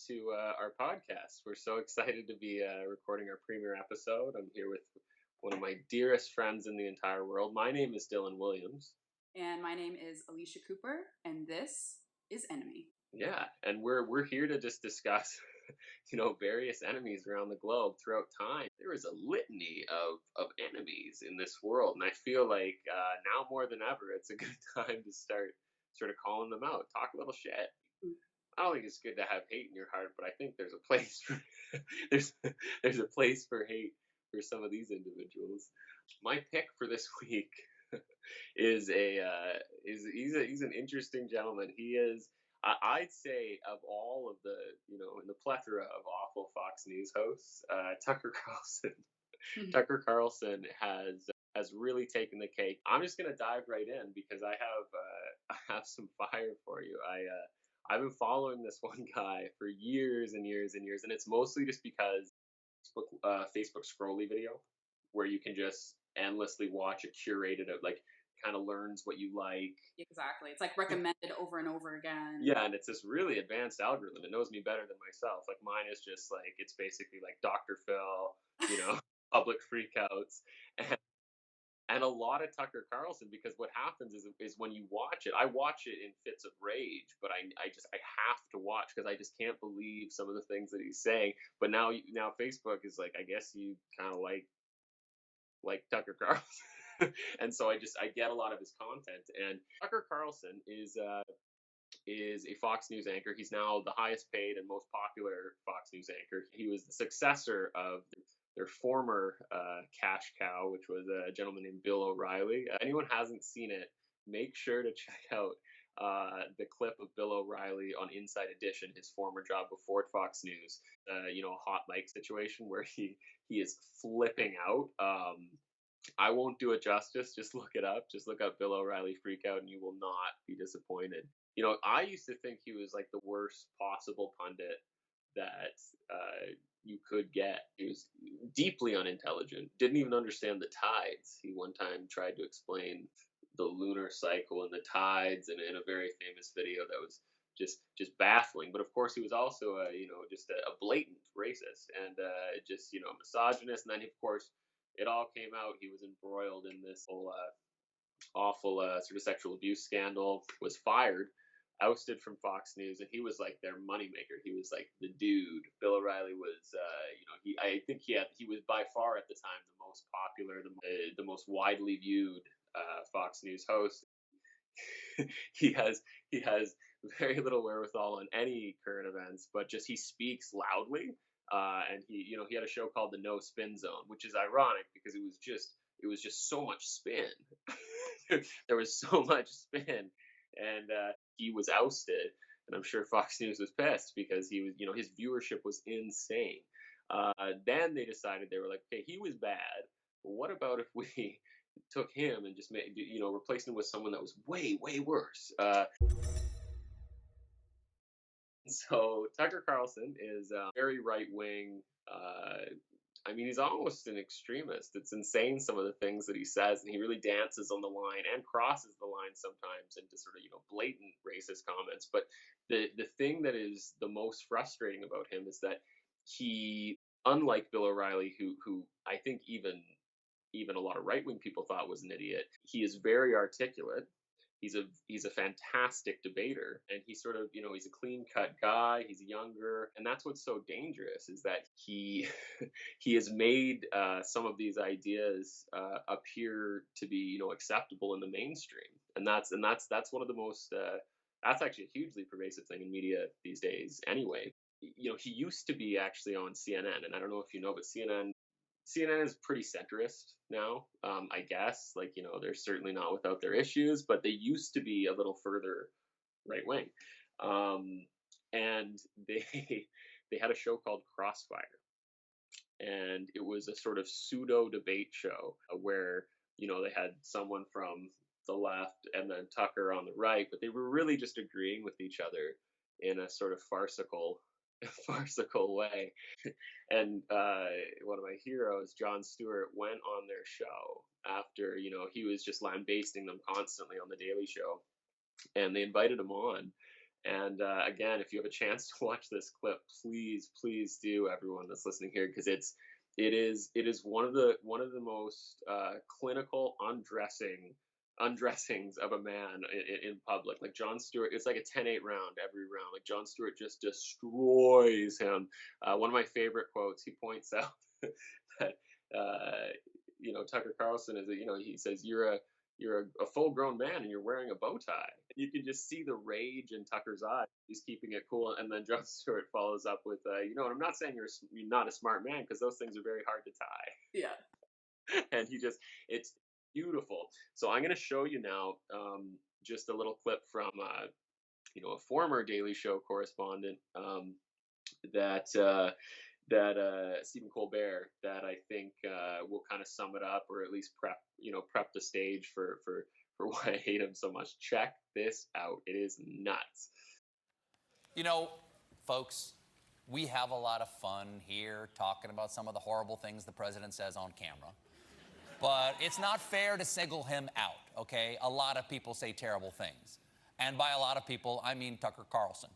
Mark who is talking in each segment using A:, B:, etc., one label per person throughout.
A: to our podcast. We're so excited to be recording our premiere episode. I'm here with one of my dearest friends in the entire world. My name is Dylan Williams.
B: And my name is Elisha Cooper, and this is Enemy.
A: Yeah, and we're here to just discuss, various enemies around the globe throughout time. There is a litany of enemies in this world, and I feel like now more than ever, it's a good time to start sort of calling them out. Talk a little shit. I don't think it's good to have hate in your heart, but I think there's a place for there's a place for hate for some of these individuals. My pick for this week is he's an interesting gentleman. He is, I'd say, of all of the in the plethora of awful Fox News hosts, Tucker Carlson. Tucker Carlson has really taken the cake. I'm just gonna dive right in because I have some fire for you. I've been following this one guy for years and years and years, and it's mostly just because Facebook scrolly video, where you can just endlessly watch a curated, like, kind of learns what you like.
B: Exactly. It's like recommended over and over again.
A: Yeah, and it's this really advanced algorithm. It knows me better than myself. Like, mine is just like, it's basically like Dr. Phil, public freakouts. And a lot of Tucker Carlson, because what happens is when you watch it, I watch it in fits of rage, but I have to watch because I just can't believe some of the things that he's saying. But now Facebook is like, I guess you kind of like Tucker Carlson, and so I get a lot of his content. And Tucker Carlson is a Fox News anchor. He's now the highest paid and most popular Fox News anchor. He was the successor of their former cash cow, which was a gentleman named Bill O'Reilly. Anyone hasn't seen it, make sure to check out the clip of Bill O'Reilly on Inside Edition, his former job before Fox News. A hot mic situation where he is flipping out. I won't do it justice. Just look it up. Just look up Bill O'Reilly freak out, and you will not be disappointed. I used to think he was like the worst possible pundit that you could get. He was deeply unintelligent, didn't even understand the tides. He one time tried to explain the lunar cycle and the tides in a very famous video that was just baffling. But of course, he was also just a blatant racist and just misogynist. And then of course, it all came out. He was embroiled in this whole awful sort of sexual abuse scandal, was fired, ousted from Fox News, and he was like their moneymaker. He was like the dude. Bill O'Reilly was, I think he was by far at the time the most popular, the most widely viewed Fox News host. he has very little wherewithal on any current events, but just he speaks loudly. And he had a show called The No Spin Zone, which is ironic because it was just so much spin. There was so much spin, and he was ousted. And I'm sure Fox News was pissed because he was, his viewership was insane. Then they decided, they were like, okay, he was bad, but what about if we took him and just made, replaced him with someone that was way, way worse? So Tucker Carlson is very right wing. He's almost an extremist. It's insane, some of the things that he says, and he really dances on the line and crosses the line sometimes into sort of blatant racist comments. But the thing that is the most frustrating about him is that he, unlike Bill O'Reilly, who I think even a lot of right wing people thought was an idiot, he is very articulate. He's a fantastic debater, and he's sort of, he's a clean cut guy. He's younger, and that's what's so dangerous, is that he has made some of these ideas appear to be acceptable in the mainstream, and that's one of the most that's actually a hugely pervasive thing in media these days. Anyway, he used to be actually on CNN, and I don't know if you know, but CNN is pretty centrist now, I guess. Like, they're certainly not without their issues, but they used to be a little further right wing. And they had a show called Crossfire, and it was a sort of pseudo debate show where they had someone from the left and then Tucker on the right, but they were really just agreeing with each other in a sort of farcical way. And one of my heroes, Jon Stewart, went on their show after he was just lambasting them constantly on the Daily Show, and they invited him on, And again, if you have a chance to watch this clip, please do, everyone that's listening here, because it is one of the most clinical undressings of a man in public. Like Jon Stewart, it's like a 10-8 round every round. Like Jon Stewart just destroys him. One of my favorite quotes, he points out that Tucker Carlson is, he says, you're a full grown man and you're wearing a bow tie. You can just see the rage in Tucker's eye. He's keeping it cool. And then Jon Stewart follows up with, and I'm not saying you're not a smart man, because those things are very hard to tie.
B: Yeah.
A: And it's beautiful. So I'm going to show you now just a little clip from, a former Daily Show correspondent that Stephen Colbert, that I think will kind of sum it up, or at least prep the stage for why I hate him so much. Check this out. It is nuts.
C: Folks, we have a lot of fun here talking about some of the horrible things the president says on camera. But it's not fair to single him out, okay? A lot of people say terrible things. And by a lot of people, I mean Tucker Carlson.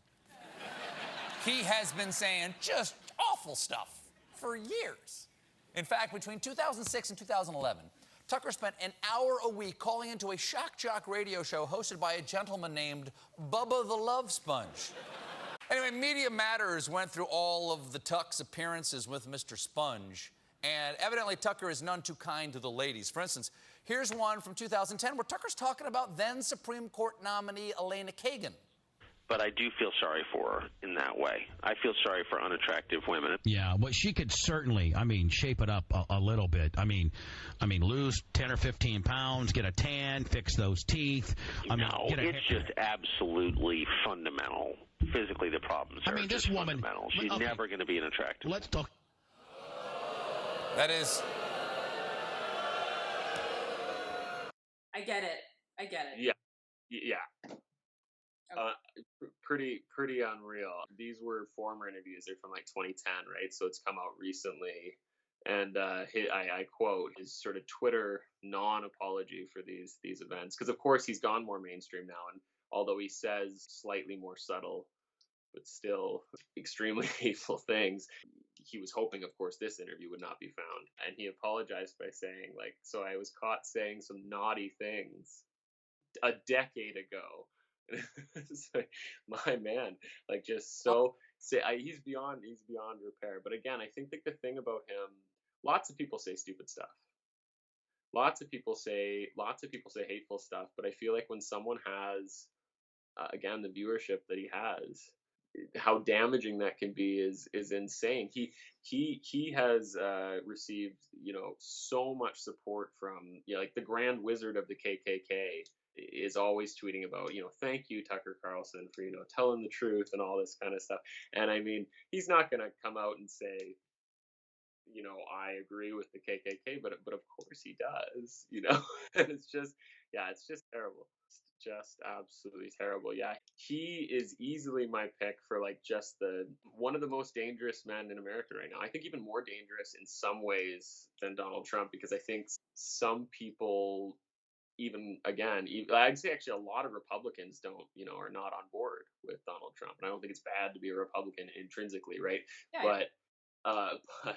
C: He has been saying just awful stuff for years. In fact, between 2006 and 2011, Tucker spent an hour a week calling into a shock jock radio show hosted by a gentleman named Bubba the Love Sponge. Anyway, Media Matters went through all of the Tuck's appearances with Mr. Sponge, and evidently Tucker is none too kind to the ladies. For instance, here's one from 2010 where Tucker's talking about then Supreme Court nominee Elena Kagan.
D: But I do feel sorry for her in that way. I feel sorry for unattractive women.
E: Yeah, well, she could certainly, shape it up a little bit. Lose 10 or 15 pounds, get a tan, fix those teeth.
D: It's just absolutely fundamental. Physically, the problems are
E: this woman,
D: fundamental. She's never going to be an attractive.
E: Let's talk.
C: That is...
B: I get it.
A: Yeah. Pretty unreal. These were former interviews. They're from like 2010, right? So it's come out recently. And I quote his sort of Twitter non-apology for these events, because of course he's gone more mainstream now, and although he says slightly more subtle but still extremely hateful things, he was hoping, of course, this interview would not be found. And he apologized by saying, so I was caught saying some naughty things a decade ago. It's like, my man, just so he's beyond repair. But again, I think the thing about him, lots of people say stupid stuff. Lots of people say hateful stuff. But I feel like when someone has, again, the viewership that he has, how damaging that can be is insane. He has received so much support from the Grand Wizard of the KKK is always tweeting about thank you, Tucker Carlson, for telling the truth and all this kind of stuff. And he's not going to come out and say I agree with the KKK, but of course he does. And it's just terrible. Just absolutely terrible. Yeah, he is easily my pick for just one of the most dangerous men in America right now. I think even more dangerous in some ways than Donald Trump, because I think some people, I'd say actually a lot of Republicans are not on board with Donald Trump, and I don't think it's bad to be a Republican intrinsically, right?
B: Yeah.
A: But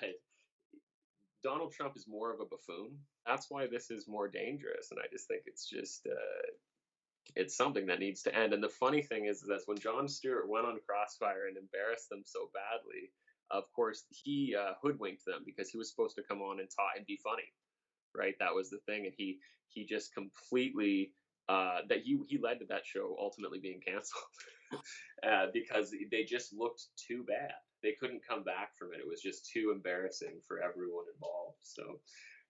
A: Donald Trump is more of a buffoon. That's why this is more dangerous, and I just think it's just it's something that needs to end. And the funny thing is that when Jon Stewart went on Crossfire and embarrassed them so badly, of course he hoodwinked them, because he was supposed to come on and talk and be funny, right? That was the thing, and he just completely that he led to that show ultimately being canceled because they just looked too bad. They couldn't come back from it. It was just too embarrassing for everyone involved. So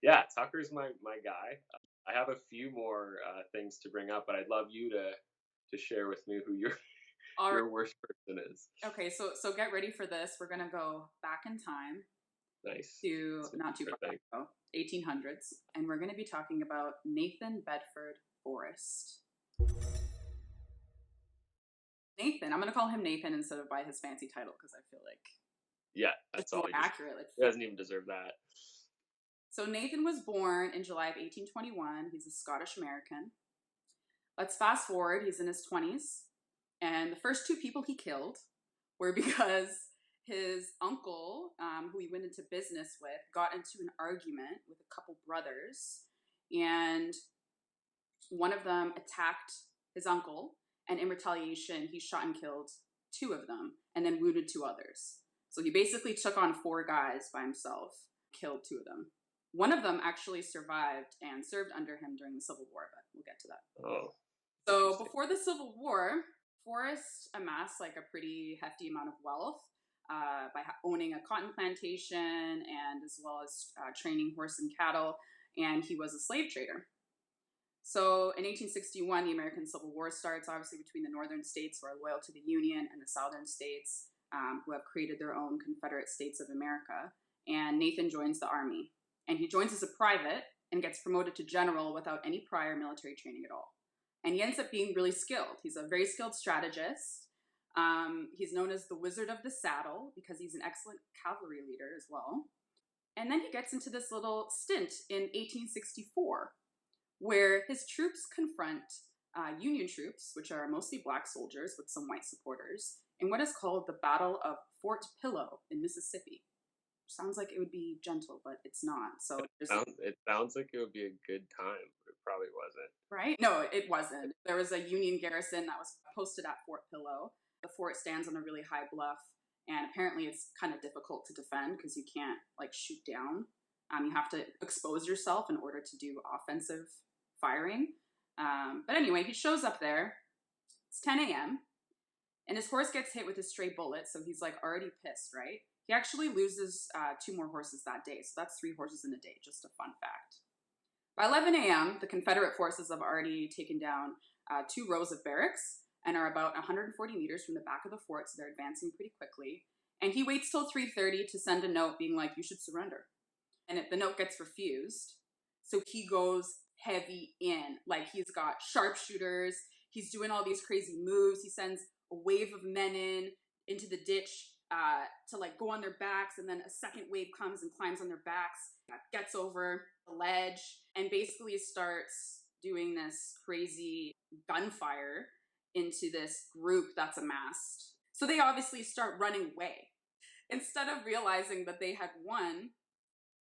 A: yeah, Tucker's my guy. I have a few more things to bring up, but I'd love you to share with me who your worst person is.
B: Okay, so get ready for this. We're gonna go back in time.
A: Nice.
B: To not too far ago, 1800s, and we're gonna be talking about Nathan Bedford Forrest. Nathan, I'm gonna call him Nathan instead of by his fancy title, because I feel like
A: that's all
B: accurate.
A: He doesn't even deserve that.
B: So Nathan was born in July of 1821. He's a Scottish American. Let's fast forward. He's in his 20s. And the first 2 people he killed were because his uncle, who he went into business with, got into an argument with a couple brothers, and one of them attacked his uncle, and in retaliation, he shot and killed 2 of them, and then wounded 2 others. So he basically took on 4 guys by himself, killed 2 of them. One of them actually survived and served under him during the Civil War, but we'll get to that.
A: Oh.
B: So before the Civil War, Forrest amassed like a pretty hefty amount of wealth by owning a cotton plantation and as well as training horse and cattle, and he was a slave trader. So in 1861, the American Civil War starts, obviously between the northern states who are loyal to the Union and the southern states who have created their own Confederate States of America. And Nathan joins the army. And he joins as a private and gets promoted to general without any prior military training at all. And he ends up being really skilled. He's a very skilled strategist. He's known as the Wizard of the Saddle because he's an excellent cavalry leader as well. And then he gets into this little stint in 1864, where his troops confront Union troops, which are mostly black soldiers with some white supporters, in what is called the Battle of Fort Pillow in Mississippi. Sounds like it would be gentle, but it's not. So
A: it sounds like it would be a good time, but it probably wasn't.
B: Right? No, it wasn't. There was a Union garrison that was posted at Fort Pillow. The fort stands on a really high bluff, and apparently it's kind of difficult to defend because you can't like shoot down. You have to expose yourself in order to do offensive firing. But anyway, he shows up there. It's 10 a.m. and his horse gets hit with a stray bullet, so he's like already pissed, right? He actually loses 2 more horses that day, so that's 3 horses in a day, just a fun fact. By 11 a.m., the Confederate forces have already taken down 2 rows of barracks and are about 140 meters from the back of the fort, so they're advancing pretty quickly. And he waits till 3:30 to send a note being like, you should surrender. And the note gets refused, so he goes heavy in. Like, he's got sharpshooters, he's doing all these crazy moves, he sends a wave of men into the ditch to like go on their backs, and then a second wave comes and climbs on their backs, gets over the ledge, and basically starts doing this crazy gunfire into this group that's amassed. So they obviously start running away. Instead of realizing that they had won,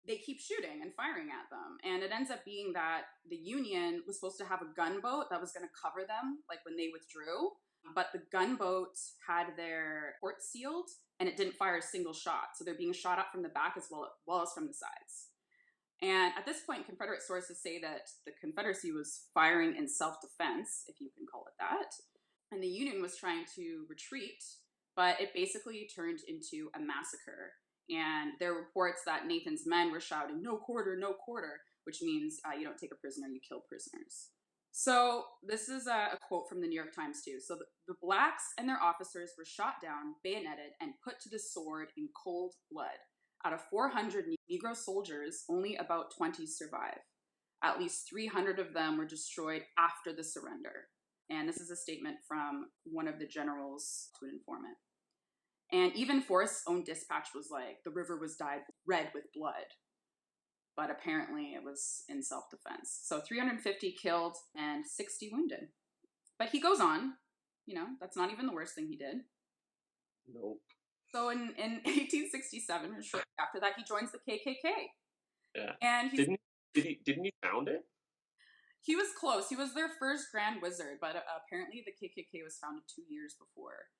B: they keep shooting and firing at them. And it ends up being that the Union was supposed to have a gunboat that was going to cover them, like when they withdrew. But the gunboat had their port sealed, and it didn't fire a single shot. So they're being shot at from the back as well as from the sides. And at this point, Confederate sources say that the Confederacy was firing in self-defense, if you can call it that. And the Union was trying to retreat, but it basically turned into a massacre. And there are reports that Nathan's men were shouting, "No quarter, no quarter," which means you don't take a prisoner, you kill prisoners. So this is a quote from the New York Times too. So the blacks and their officers were shot down, bayoneted, and put to the sword in cold blood. Out of 400 Negro soldiers, only about 20 survive. At least 300 of them were destroyed after the surrender. And this is a statement from one of the generals to an informant. And even Forrest's own dispatch was like, the river was dyed red with blood. But apparently it was in self-defense. So 350 killed and 60 wounded. But he goes on, that's not even the worst thing he did.
A: Nope.
B: So in 1867, or shortly after that, he joins the KKK.
A: Yeah.
B: And
A: didn't he found it?
B: He was close. He was their first Grand Wizard, but apparently the KKK was founded 2 years before.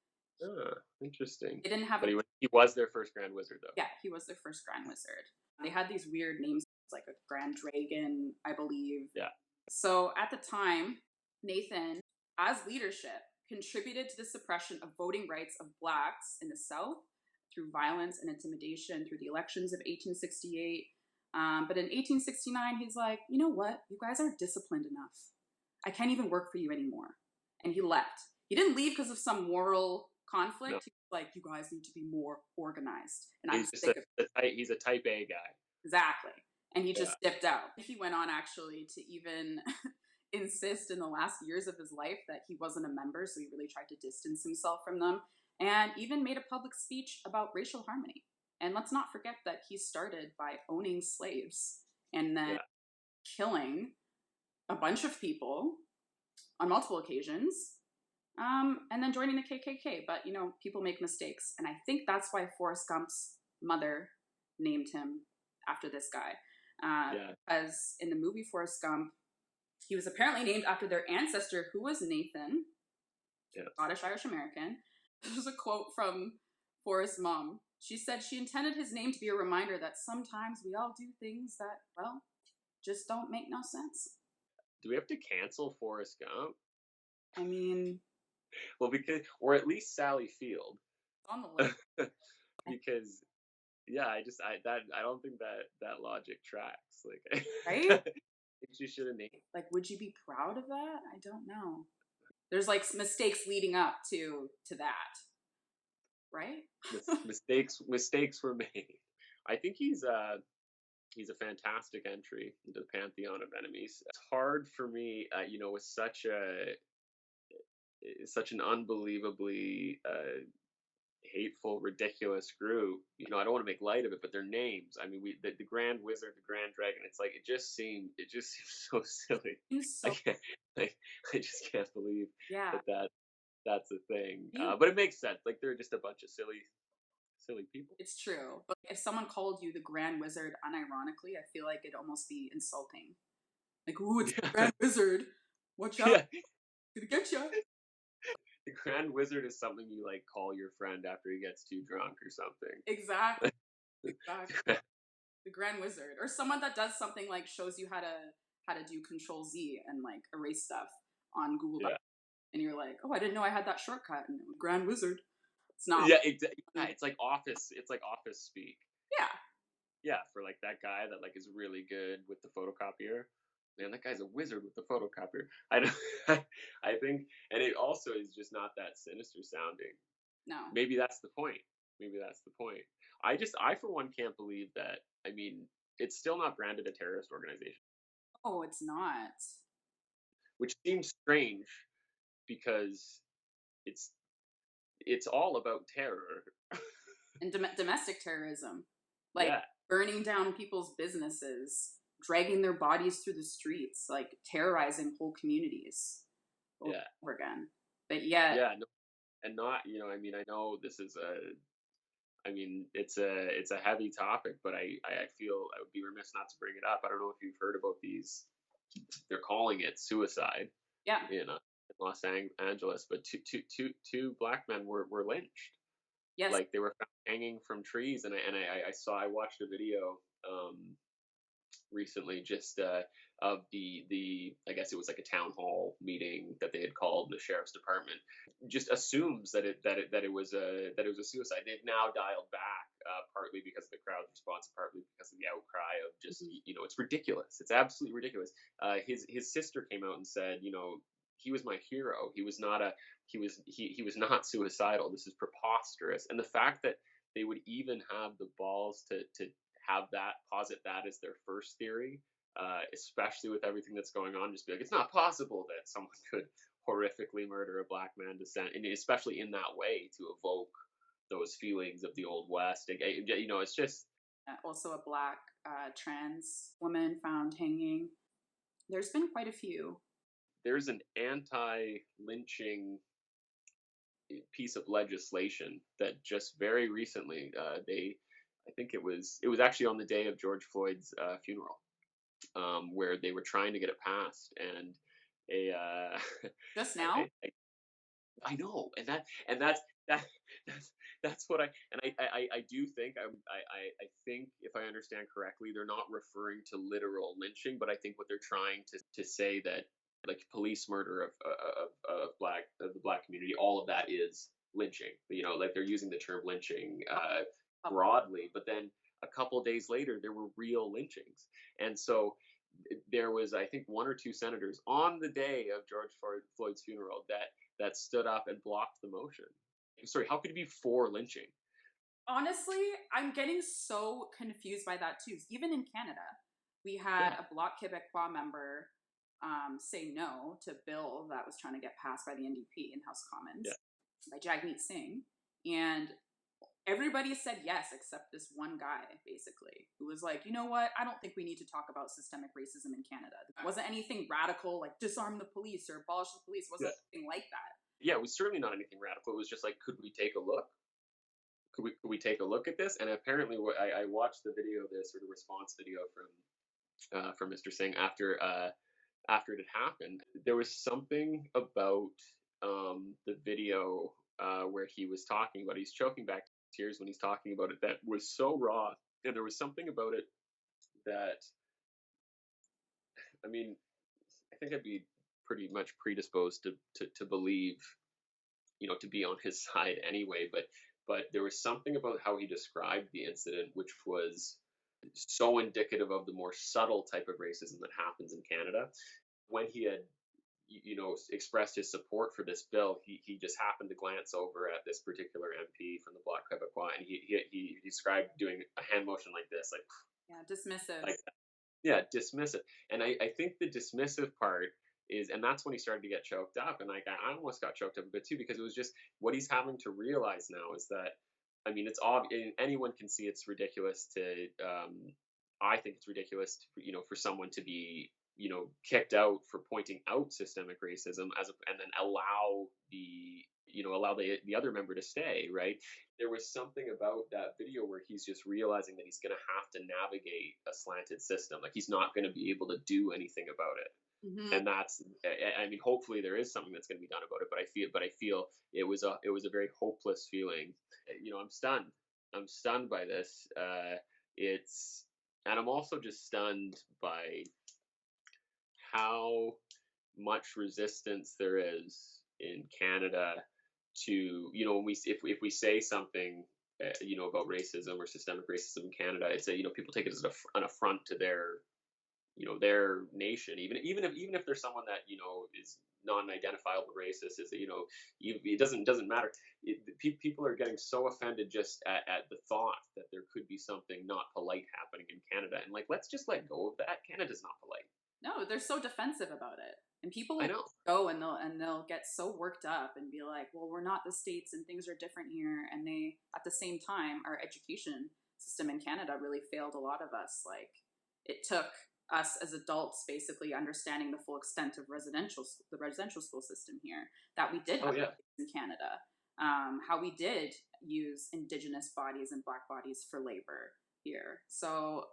A: Oh, interesting.
B: They didn't have
A: but he was their first Grand Wizard, though.
B: Yeah, he was their first Grand Wizard. They had these weird names, like a Grand Dragon, I believe.
A: Yeah.
B: So at the time, Nathan, as leadership, contributed to the suppression of voting rights of blacks in the South through violence and intimidation through the elections of 1868. But in 1869, he's like, you know what? You guys aren't disciplined enough. I can't even work for you anymore. And he left. He didn't leave because of some moral conflict. No. He was like, you guys need to be more organized. And
A: he's a type A guy.
B: Exactly. And he just dipped out. He went on actually to even insist in the last years of his life that he wasn't a member, so he really tried to distance himself from them, and even made a public speech about racial harmony. And let's not forget that he started by owning slaves and then killing a bunch of people on multiple occasions, And then joining the KKK. But, you know, people make mistakes. And I think that's why Forrest Gump's mother named him after this guy. Because in the movie Forrest Gump, he was apparently named after their ancestor, who was Nathan, Scottish Irish American. There's a quote from Forrest's mom. She said she intended his name to be a reminder that sometimes we all do things that, well, just don't make no sense.
A: Do we have to cancel Forrest Gump?
B: I mean,
A: well, because, or at least Sally Field.
B: On the list.
A: Because, yeah, I don't think that logic tracks. Like,
B: right?
A: She should have named.
B: Like, would you be proud of that? I don't know. There's like mistakes leading up to that, right?
A: mistakes were made. I think he's a fantastic entry into the pantheon of enemies. It's hard for me, you know, with such an unbelievably hateful, ridiculous group. You know, I don't want to make light of it, but their names. I mean, the Grand Wizard, the Grand Dragon. It's like it just seems so silly. I just can't believe that's a thing. But it makes sense. Like they're just a bunch of silly people.
B: It's true. But if someone called you the Grand Wizard unironically, I feel like it'd almost be insulting. Like, ooh, it's the Grand Wizard. Watch out.
A: Yeah.
B: Gonna get you.
A: The Grand Wizard is something you like call your friend after he gets too drunk or something.
B: Exactly. The Grand Wizard, or someone that does something like shows you how to do Control Z and like erase stuff on Google Docs, and you're like, oh, I didn't know I had that shortcut. And it was Grand Wizard. It's not.
A: Yeah, it's like office. It's like office speak.
B: Yeah,
A: for like that guy that like is really good with the photocopier. Man, that guy's a wizard with the photocopier. I think, and it also is just not that sinister sounding.
B: No.
A: Maybe that's the point. I for one can't believe that. I mean, it's still not branded a terrorist organization.
B: Oh, it's not.
A: Which seems strange because it's all about terror.
B: And domestic terrorism. Like burning down people's businesses, dragging their bodies through the streets, like terrorizing whole communities over again. But
A: and not, you know, I mean, I know this is it's a heavy topic, but I feel I would be remiss not to bring it up. I don't know if you've heard about these. They're calling it suicide.
B: Yeah.
A: In Los Angeles, but two black men were lynched.
B: Yes.
A: Like they were found hanging from trees, and I watched a video recently just of the I guess it was like a town hall meeting that they had called. The sheriff's department just assumes that it was a suicide. They've now dialed back partly because of the crowd's response, partly because of the outcry of just you know, it's ridiculous. It's absolutely ridiculous. His sister came out and said, you know, he was my hero. He was not not suicidal. This is preposterous. And the fact that they would even have the balls to have that, posit that as their first theory, especially with everything that's going on, just be like, it's not possible that someone could horrifically murder a black man and especially in that way to evoke those feelings of the Old West. You know, it's just...
B: Also a black trans woman found hanging. There's been quite a few.
A: There's an anti-lynching piece of legislation that just very recently I think it was actually on the day of George Floyd's funeral, where they were trying to get it passed, and
B: just now.
A: I know, and that's what I do think. I think, if I understand correctly, they're not referring to literal lynching, but I think what they're trying to say that, like, police murder of the black community, all of that is lynching. You know, like they're using the term lynching broadly, but then a couple of days later there were real lynchings, and so there was, I think, one or two senators on the day of George Floyd's funeral that stood up and blocked the motion. Sorry, how could it be for lynching?
B: Honestly, I'm getting so confused by that too. Even in Canada, we had a Bloc Québécois member say no to a bill that was trying to get passed by the NDP in House Commons by Jagmeet Singh, and everybody said yes except this one guy, basically, who was like, you know what, I don't think we need to talk about systemic racism in Canada. It wasn't anything radical like disarm the police or abolish the police. It wasn't anything like that.
A: yeah, it was certainly not anything radical. It was just like, could we take a look? Could we take a look at this? And apparently, I watched the video, this or the response video from Mr. Singh after it had happened. There was something about the video where he was talking about, he's choking back tears when he's talking about it, that was so raw, and there was something about it that, I mean, I think I'd be pretty much predisposed to believe, to be on his side anyway. But there was something about how he described the incident which was so indicative of the more subtle type of racism that happens in Canada. When he had, expressed his support for this bill, he just happened to glance over at this particular MP from the Bloc Québécois, and he described doing a hand motion like this, like,
B: Yeah, dismissive.
A: like that. Yeah, dismissive. And I think the dismissive part is, and that's when he started to get choked up, and like I almost got choked up a bit too, because it was just what he's having to realize now is that, I mean, it's obvious, anyone can see it's ridiculous to, I think it's ridiculous to, for someone to be, kicked out for pointing out systemic racism and then allow the other member to stay, right? There was something about that video where he's just realizing that he's going to have to navigate a slanted system. Like, he's not going to be able to do anything about it.
B: Mm-hmm.
A: And that's, I mean, hopefully there is something that's going to be done about it, but I feel it was a very hopeless feeling. I'm stunned by this. And I'm also just stunned by how much resistance there is in Canada to, when if we say something, about racism or systemic racism in Canada, it's people take it as an affront to their nation, even if there's someone that is non-identifiable racist, is it doesn't matter. People are getting so offended just at the thought that there could be something not polite happening in Canada, and like, let's just let go of that. Canada's not polite.
B: No, they're so defensive about it, and people
A: I know.
B: go and they'll get so worked up and be like, "Well, we're not the States, and things are different here." And they, at the same time, our education system in Canada really failed a lot of us. Like, it took us as adults basically understanding the full extent of the residential school system here, that we did have in Canada, how we did use Indigenous bodies and Black bodies for labor here. So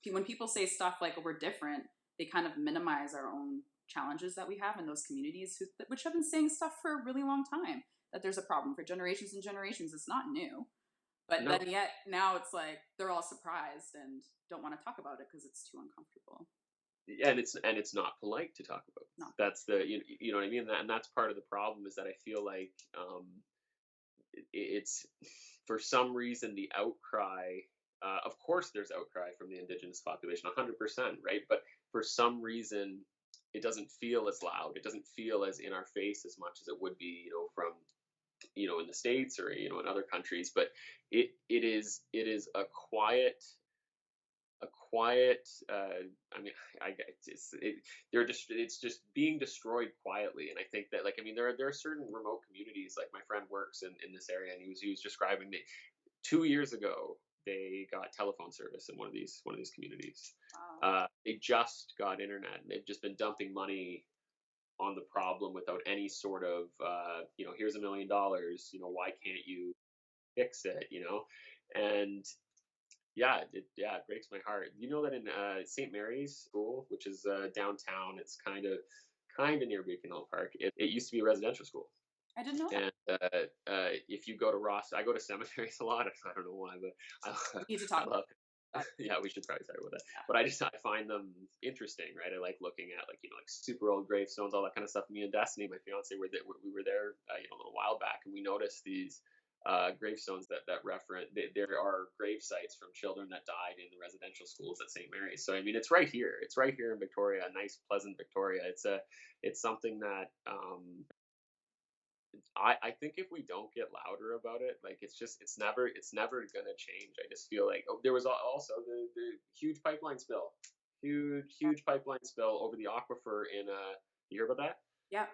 B: when people say stuff like, "Oh, we're different," they kind of minimize our own challenges that we have in those communities, which have been saying stuff for a really long time, that there's a problem for generations and generations. It's not new. But then yet now it's like they're all surprised and don't want to talk about it because it's too uncomfortable.
A: Yeah, and it's not polite to talk about.
B: No.
A: That's the you know what I mean, and that's part of the problem, is that I feel like it's, for some reason, the outcry. Of course, there's outcry from the Indigenous population, 100%, right? But for some reason, it doesn't feel as loud. It doesn't feel as in our face as much as it would be, from, in the States or, in other countries. But it is a quiet. I mean, it's just being destroyed quietly. And I think that, like, I mean, there are certain remote communities. Like, my friend works in this area, and he was describing me 2 years ago. They got telephone service in one of these communities.
B: Wow.
A: They just got internet, and they've just been dumping money on the problem without any sort of, here's $1 million. Why can't you fix it? And it breaks my heart. You know that in St. Mary's School, which is downtown, it's kind of near Beacon Hill Park. It used to be a residential school.
B: I didn't know that.
A: And if you go to Ross, I go to cemeteries a lot. I don't know why, but
B: We need to talk about that.
A: Yeah, we should probably talk about that.
B: Yeah.
A: But I find them interesting, right? I like looking at like super old gravestones, all that kind of stuff. Me and Destiny, my fiance, we were there a little while back, and we noticed these gravestones that reference. There are grave sites from children that died in the residential schools at St. Mary's. So I mean, it's right here. It's right here in Victoria, nice, pleasant Victoria. It's something that I think if we don't get louder about it, like, it's never gonna change. I just feel like there was also the huge pipeline spill, huge pipeline spill over the aquifer in you hear about that?
B: Yeah.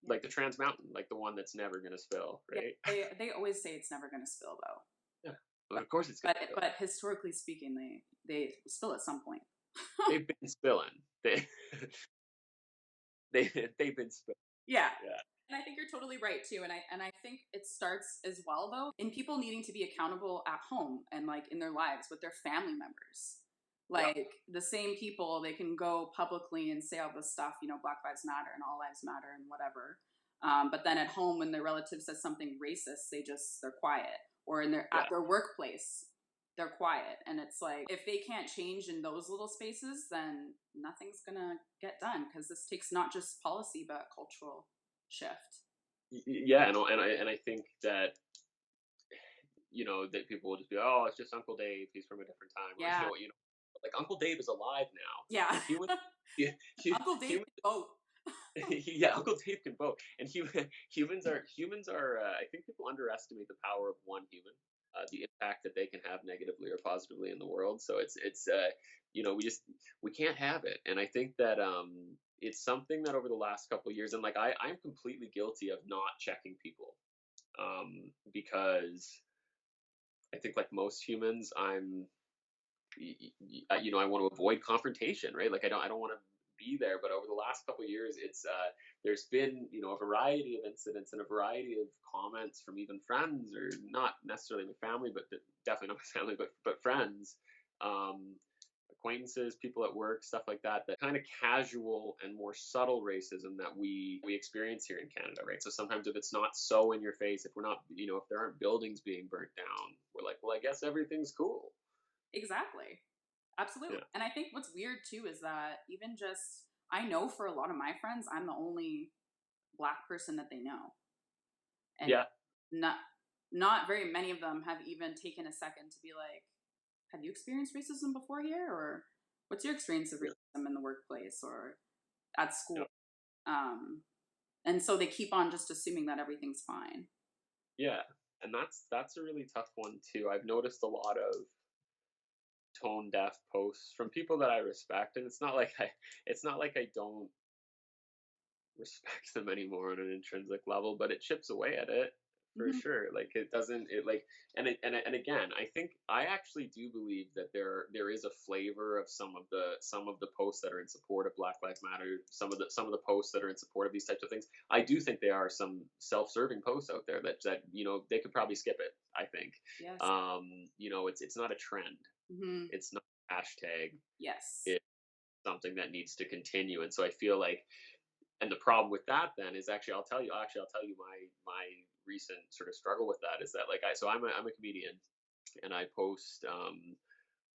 A: Like the Trans Mountain, like the one that's never gonna spill, right?
B: Yeah, they always say it's never gonna spill though.
A: Yeah, but of course it's gonna spill.
B: But historically speaking, they spill at some point.
A: They've been spilling. They've been spilling.
B: Yeah.
A: Yeah.
B: And I think you're totally right too. And I think it starts as well though in people needing to be accountable at home and like in their lives with their family members. Like the same people, they can go publicly and say all this stuff, you know, Black Lives Matter and All Lives Matter and whatever. But then at home, when their relative says something racist, they're quiet. Or at their workplace, they're quiet. And it's like, if they can't change in those little spaces, then nothing's gonna get done, because this takes not just policy but cultural shift.
A: Yeah, and I think that, you know, that people will just be, oh, it's just Uncle Dave, he's from a different time.
B: Yeah.
A: Or, you know, like Uncle Dave is alive now.
B: Yeah.
A: And
B: Uncle Dave can vote.
A: Yeah, Uncle Dave can vote. And humans are I think people underestimate the power of one human, the impact that they can have negatively or positively in the world. So it's you know, we can't have it. And I think that it's something that over the last couple of years, and like I'm completely guilty of not checking people, because I think like most humans, you know, I want to avoid confrontation, right? Like I don't want to be there. But over the last couple of years, it's there's been, you know, a variety of incidents and a variety of comments from even friends, or not necessarily my family, but definitely not my family, but friends, acquaintances, people at work, stuff like that. That kind of casual and more subtle racism that we experience here in Canada, right? So sometimes if it's not so in your face, if we're not, you know, if there aren't buildings being burnt down, we're like, well, I guess everything's cool.
B: Exactly. Absolutely.
A: Yeah.
B: And I think what's weird too is that even just, I know for a lot of my friends, I'm the only Black person that they know. And
A: Yeah.
B: not very many of them have even taken a second to be like, have you experienced racism before here? Or what's your experience of racism in the workplace or at school?
A: Yeah.
B: And so they keep on just assuming that everything's fine.
A: Yeah. And that's a really tough one too. I've noticed a lot of tone deaf posts from people that I respect, and it's not like I don't respect them anymore on an intrinsic level, but it chips away at it for sure. Like it doesn't, it like, and again, I think I actually do believe that there is a flavor of some of the posts that are in support of Black Lives Matter, some of the posts that are in support of these types of things. I do think there are some self-serving posts out there that you know, they could probably skip it. I think,
B: yes.
A: You know, it's not a trend. It's not a hashtag.
B: Yes.
A: It's something that needs to continue. And so I feel like, and the problem with that then is I'll tell you my recent sort of struggle with that is that, like, I'm a comedian, and I post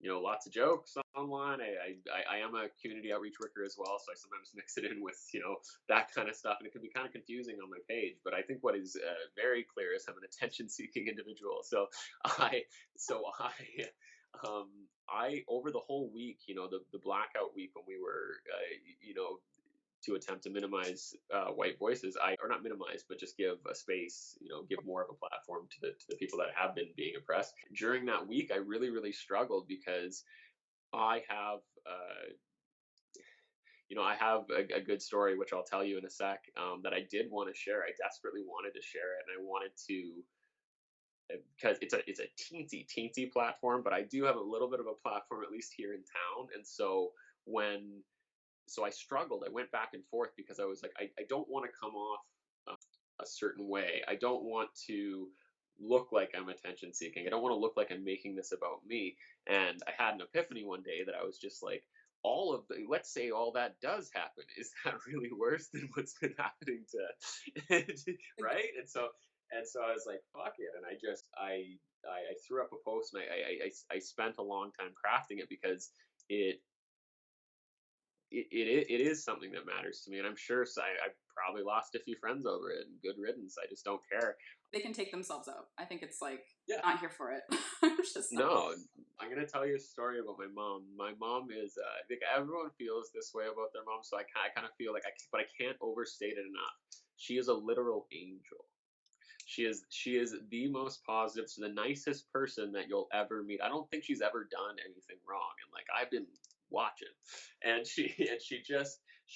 A: you know, lots of jokes online. I am a community outreach worker as well, so I sometimes mix it in with, you know, that kind of stuff, and it can be kind of confusing on my page. But I think what is very clear is I'm an attention-seeking individual. So I over the whole week, you know, the blackout week when we were you know, to attempt to minimize white voices, or not minimize, but just give a space, you know, give more of a platform to the people that have been being oppressed. During that week, I really, really struggled because I have, you know, I have a good story, which I'll tell you in a sec, that I did want to share. I desperately wanted to share it, and I wanted to, because it's a teensy platform, but I do have a little bit of a platform, at least here in town. And so I struggled. I went back and forth because I was like, I don't want to come off a certain way. I don't want to look like I'm attention seeking. I don't want to look like I'm making this about me. And I had an epiphany one day that I was just like, let's say all that does happen. Is that really worse than what's been happening to, right? And so I was like, fuck it. And I threw up a post, and I spent a long time crafting it because it is something that matters to me, and I'm sure I probably lost a few friends over it, and good riddance. I just don't care.
B: They can take themselves out. I think it's like,
A: Yeah.
B: not here for it.
A: No, I'm gonna tell you a story about my mom. My mom is, I think everyone feels this way about their mom, so I kind of feel like but I can't overstate it enough. She is a literal angel. She is the most positive, so the nicest person that you'll ever meet. I don't think she's ever done anything wrong, and like, I've been watching, and she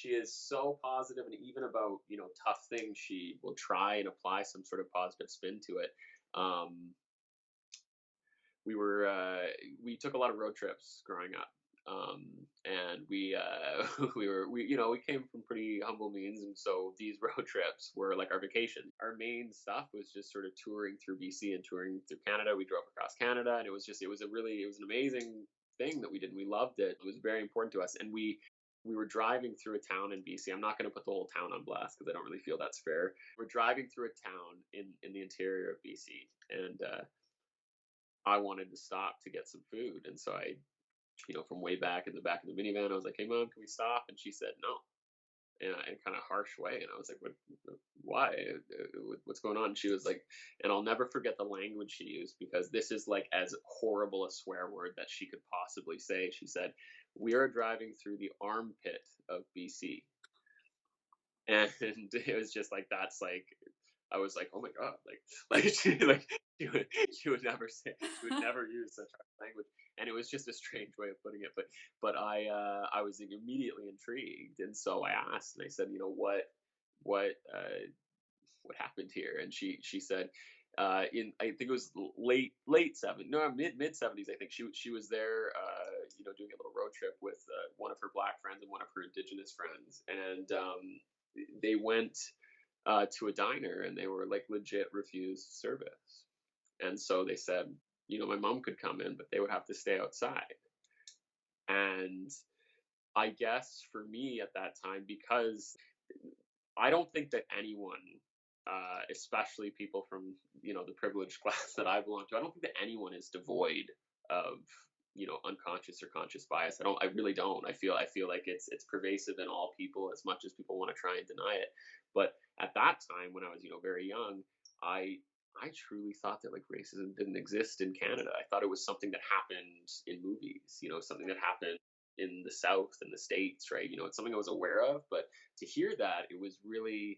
A: is so positive, and even about, you know, tough things, she will try and apply some sort of positive spin to it. We took a lot of road trips growing up, and we we came from pretty humble means, and so these road trips were like our vacation. Our main stuff was just sort of touring through BC and touring through Canada. We drove across Canada, and it was an amazing thing that we did. We loved it. It was very important to us, and we were driving through a town in BC. I'm not going to put the whole town on blast because I don't really feel that's fair. We're driving through a town in the interior of BC, and I wanted to stop to get some food, and so I, from way back in the back of the minivan, I was like, "Hey, Mom, can we stop?" And she said no, in a kind of harsh way. And I was like, "What? Why? What's going on?" And she was like, and I'll never forget the language she used, because this is like as horrible a swear word that she could possibly say. She said, "We are driving through the armpit of BC," and it was just like, that's like, I was like, "Oh my god!" She would never say, she would never use such language, and it was just a strange way of putting it. But I was immediately intrigued, and so I asked, and I said, what what happened here? And she said, in, I think it was late '70s, no, mid '70s, I think she was there, doing a little road trip with one of her Black friends and one of her Indigenous friends, and they went to a diner, and they were like legit refused service. And so they said, my mom could come in, but they would have to stay outside. And I guess for me at that time, because I don't think that anyone, especially people from, the privileged class that I belong to, I don't think that anyone is devoid of, unconscious or conscious bias. I really don't. I feel like it's pervasive in all people, as much as people want to try and deny it. But at that time, when I was, very young, I truly thought that like racism didn't exist in Canada. I thought it was something that happened in movies, something that happened in the South and the States, right? It's something I was aware of, but to hear that, it was really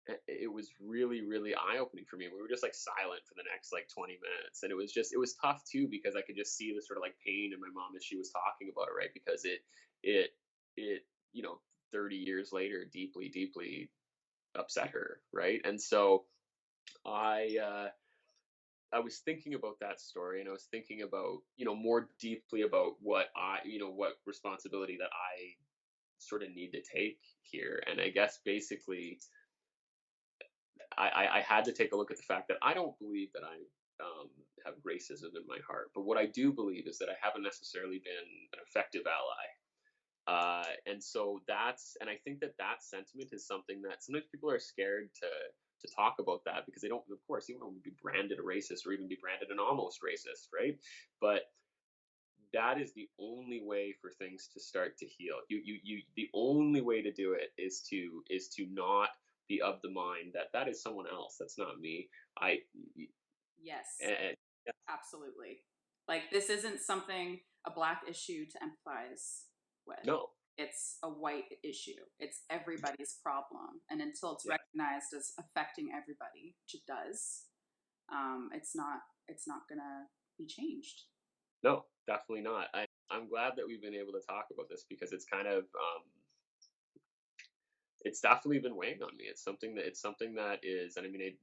A: really eye-opening for me. We were just like silent for the next like 20 minutes, and it was tough too, because I could just see the sort of like pain in my mom as she was talking about it, right? Because it 30 years later deeply upset her, right? And so I was thinking about that story, and I was thinking about, more deeply about what what responsibility that I sort of need to take here. And I guess basically I had to take a look at the fact that I don't believe that I have racism in my heart, but what I do believe is that I haven't necessarily been an effective ally. And so and I think that sentiment is something that sometimes people are scared to talk about, that because they don't, of course, you don't want to be branded a racist or even be branded an almost racist, right? But that is the only way for things to start to heal. The only way to do it is to not be of the mind that is someone else. That's not me.
B: Yes,
A: And,
B: absolutely. Like, this isn't something, a Black issue to empathize with.
A: no.
B: It's a white issue. It's everybody's problem. And until it's
A: Yeah.
B: recognized as affecting everybody, which it does, it's not gonna be changed.
A: No, definitely not. I'm glad that we've been able to talk about this, because it's kind of it's definitely been weighing on me. It's something that is, and I mean,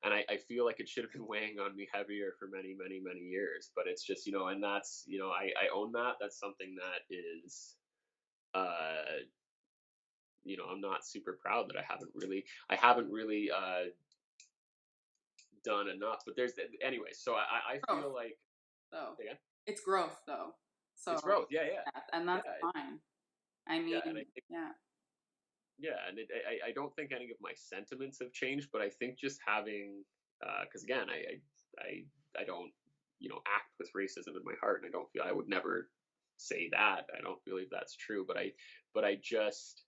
A: I feel like it should have been weighing on me heavier for many years. But it's just, and that's, I own that. That's something that is, I'm not super proud that I haven't really done enough. But anyway. So I feel like,
B: though it's growth, though. So
A: it's growth. Yeah.
B: And that's fine. I mean,
A: and I think, yeah, and I don't think any of my sentiments have changed, but I think just having, because again, I don't, act with racism in my heart, and I would never say that. I don't believe that's true, but I just,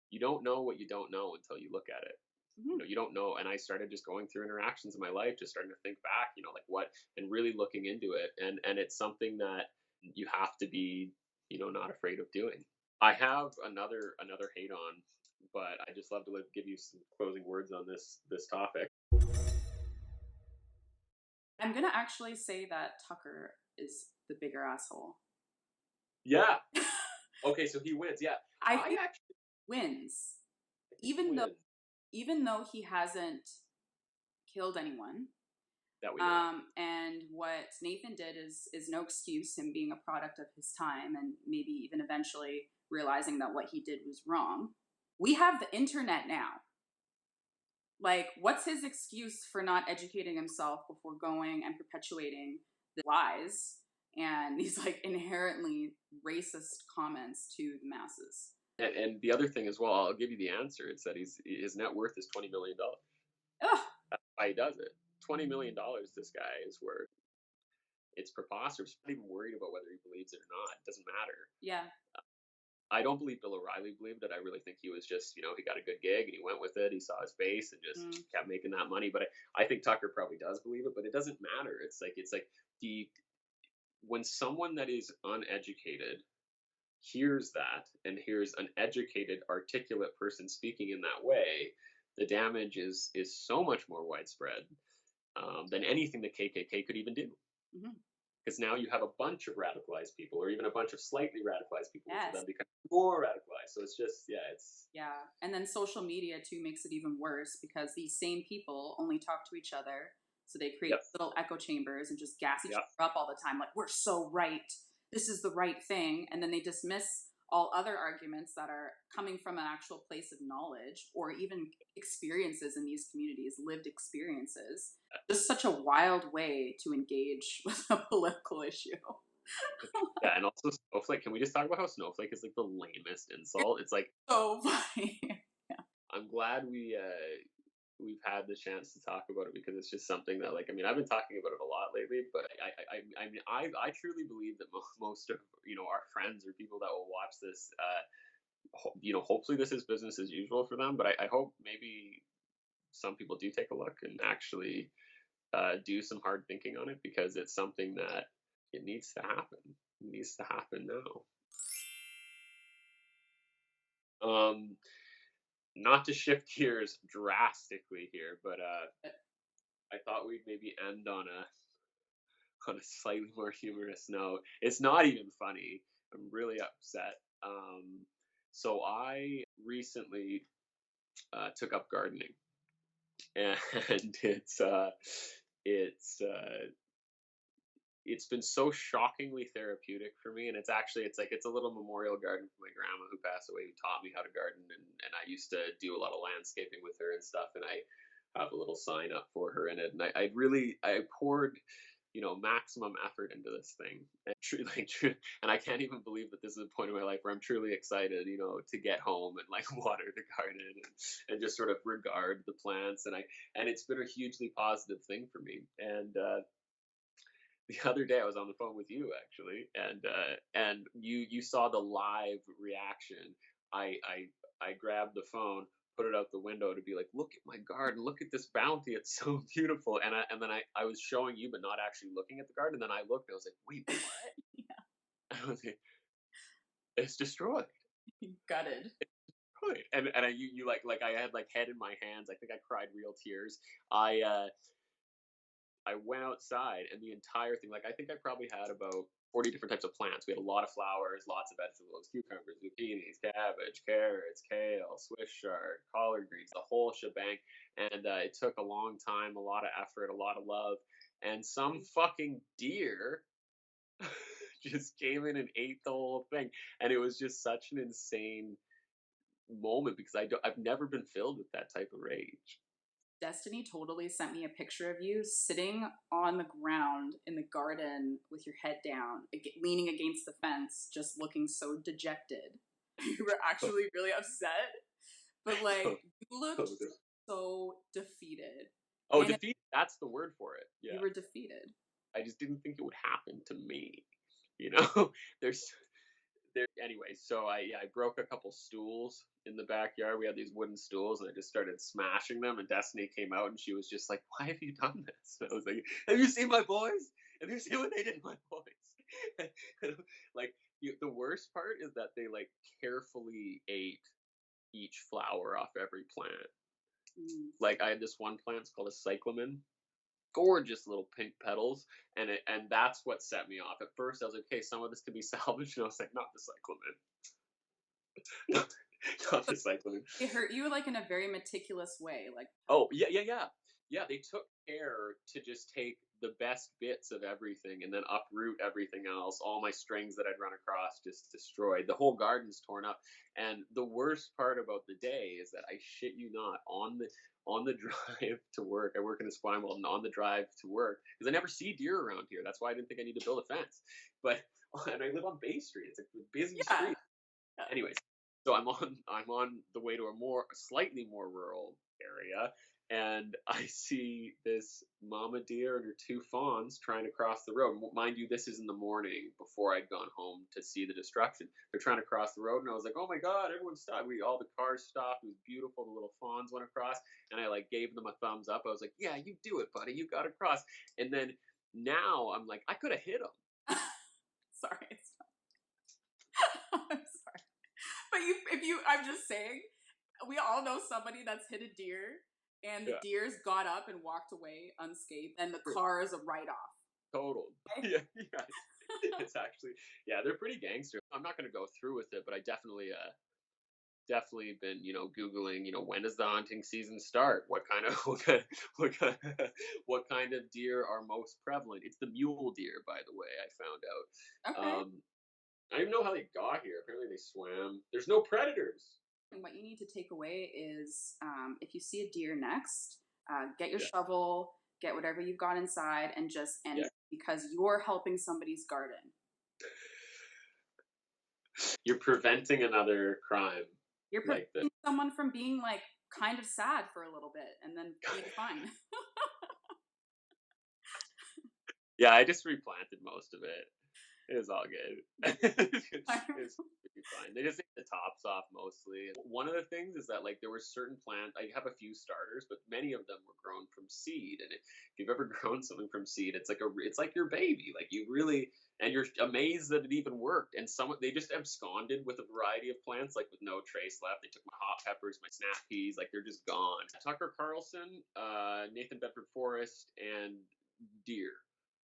A: you don't know what you don't know until you look at it.
B: Mm-hmm.
A: You don't know. And I started just going through interactions in my life, just starting to think back, like what, and really looking into it. And it's something that you have to be, not afraid of doing. I have another hate on, but I just love to give you some closing words on this topic.
B: I'm gonna actually say that Tucker is the bigger asshole.
A: Yeah. Okay, so he wins. Yeah,
B: I think actually wins, even though he hasn't killed anyone.
A: that we know.
B: And what Nathan did is no excuse, him being a product of his time and maybe even eventually realizing that what he did was wrong. We have the internet now. Like, what's his excuse for not educating himself before going and perpetuating the lies and these like inherently racist comments to the masses?
A: And the other thing as well, I'll give you the answer. It's that his net worth is $20 million.
B: Ugh.
A: That's why he does it. $20 million this guy is worth. It's preposterous. I'm not even worried about whether he believes it or not. It doesn't matter.
B: Yeah.
A: I don't believe Bill O'Reilly believed it. I really think he was just, he got a good gig and he went with it. He saw his base and just kept making that money. But I think Tucker probably does believe it, but it doesn't matter. It's like when someone that is uneducated hears that and hears an educated, articulate person speaking in that way, the damage is so much more widespread than anything the KKK could even do. Because now you have a bunch of radicalized people, or even a bunch of slightly radicalized people, which then become more radicalized. So it's just,
B: And then social media too makes it even worse because these same people only talk to each other, so they create little echo chambers and just gas each other up all the time, like we're so right, this is the right thing, and then they dismiss all other arguments that are coming from an actual place of knowledge or even experiences in these communities, lived experiences. Just such a wild way to engage with a political issue.
A: And also Snowflake. Can we just talk about how Snowflake is like the lamest insult? It's like
B: so funny.
A: I'm glad we've had the chance to talk about it because it's just something that I've been talking about it a lot lately, but I truly believe that most of our friends or people that will watch this, hopefully this is business as usual for them, but I hope maybe some people do take a look and actually do some hard thinking on it, because it's something that it needs to happen. It needs to happen now. Not to shift gears drastically here, but I thought we'd maybe end on a slightly more humorous note. It's not even funny. I'm really upset. So I recently took up gardening, and it's been so shockingly therapeutic for me. And it's a little memorial garden for my grandma who passed away, who taught me how to garden, and I used to do a lot of landscaping with her and stuff, and I have a little sign up for her in it, and I poured maximum effort into this thing, and and I can't even believe that this is a point in my life where I'm truly excited to get home and water the garden and just sort of regard the plants, and it's been a hugely positive thing for me. And the other day I was on the phone with you actually, and you saw the live reaction. I grabbed the phone, put it out the window to be like, look at my garden, look at this bounty, it's so beautiful. And then I was showing you, but not actually looking at the garden. And then I looked and I was like, wait, what? I was like, it's destroyed.
B: Gutted.
A: Right. And you I had head in my hands. I think I cried real tears. I went outside and the entire thing, I think I probably had about 40 different types of plants. We had a lot of flowers, lots of vegetables, cucumbers, zucchinis, cabbage, carrots, kale, Swiss chard, collard greens, the whole shebang. And it took a long time, a lot of effort, a lot of love. And some fucking deer just came in and ate the whole thing. And it was just such an insane moment because I've never been filled with that type of rage.
B: Destiny totally sent me a picture of you sitting on the ground in the garden with your head down, leaning against the fence, just looking so dejected. You were actually really upset, but you looked so defeated.
A: Oh, defeated, that's the word for it. Yeah.
B: You were defeated.
A: I just didn't think it would happen to me. Anyway, so I broke a couple stools in the backyard. We had these wooden stools, and I just started smashing them. And Destiny came out, and she was just like, "Why have you done this?" And I was like, "Have you seen my boys? Have you seen what they did to my boys?" The worst part is that they carefully ate each flower off every plant. I had this one plant, it's called a cyclamen. Gorgeous little pink petals, and that's what set me off. At first I was like, okay, some of this could be salvaged, and I was like, not the cyclamen. Not the cyclamen.
B: It hurt you in a very meticulous way,
A: oh yeah Yeah, they took care to just take the best bits of everything and then uproot everything else. All my strings that I'd run across just destroyed. The whole garden's torn up. And the worst part about the day is that I shit you not, on the drive to work, I work in Esquimalt, and on the drive to work, because I never see deer around here. That's why I didn't think I need to build a fence. But and I live on Bay Street. It's a busy
B: Yeah.
A: street. Anyways, so I'm on the way to a slightly more rural area, and I see this mama deer and her two fawns trying to cross the road. Mind you, this is in the morning before I'd gone home to see the destruction. They're trying to cross the road, and I was like, "Oh my God, everyone stop!" All the cars stopped. It was beautiful. The little fawns went across, and I like gave them a thumbs up. I was like, "Yeah, you do it, buddy. You got to cross." And then now I'm like, I could have hit them.
B: Sorry. I'm sorry. But I'm just saying, we all know somebody that's hit a deer and the deer's got up and walked away unscathed and the car is a write-off.
A: Total. Yeah. It's actually, yeah, they're pretty gangster. I'm not going to go through with it, but I definitely been, Googling, when does the hunting season start? What kind of what kind of deer are most prevalent? It's the mule deer, by the way, I found out.
B: Okay.
A: I don't even know how they got here. Apparently they swam. There's no predators.
B: And what you need to take away is if you see a deer next, get your shovel, get whatever you've got inside, and because you're helping somebody's garden.
A: You're preventing another crime.
B: You're preventing someone from being like kind of sad for a little bit and then being fine.
A: Yeah, I just replanted most of it. It was all good. It's fine. They just take the tops off mostly. One of the things is that there were certain plants. I have a few starters, but many of them were grown from seed. And if you've ever grown something from seed, it's like your baby. You really, and you're amazed that it even worked. And they just absconded with a variety of plants, with no trace left. They took my hot peppers, my snap peas, they're just gone. Tucker Carlson, Nathan Bedford Forrest, and deer.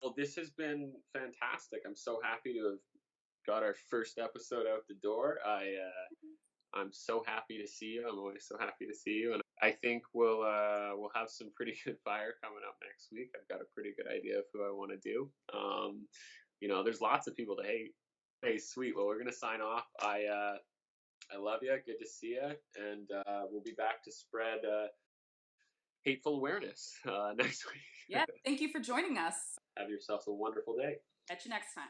A: Well, this has been fantastic. I'm so happy to have got our first episode out the door. I'm so happy to see you. I'm always so happy to see you, and I think we'll have some pretty good fire coming up next week. I've got a pretty good idea of who I want to do. There's lots of people to hate. Hey, sweet. Well, we're gonna sign off. I love you. Good to see you, and we'll be back to spread hateful awareness next week.
B: Yeah. Thank you for joining us.
A: Have yourself a wonderful day.
B: Catch you next time.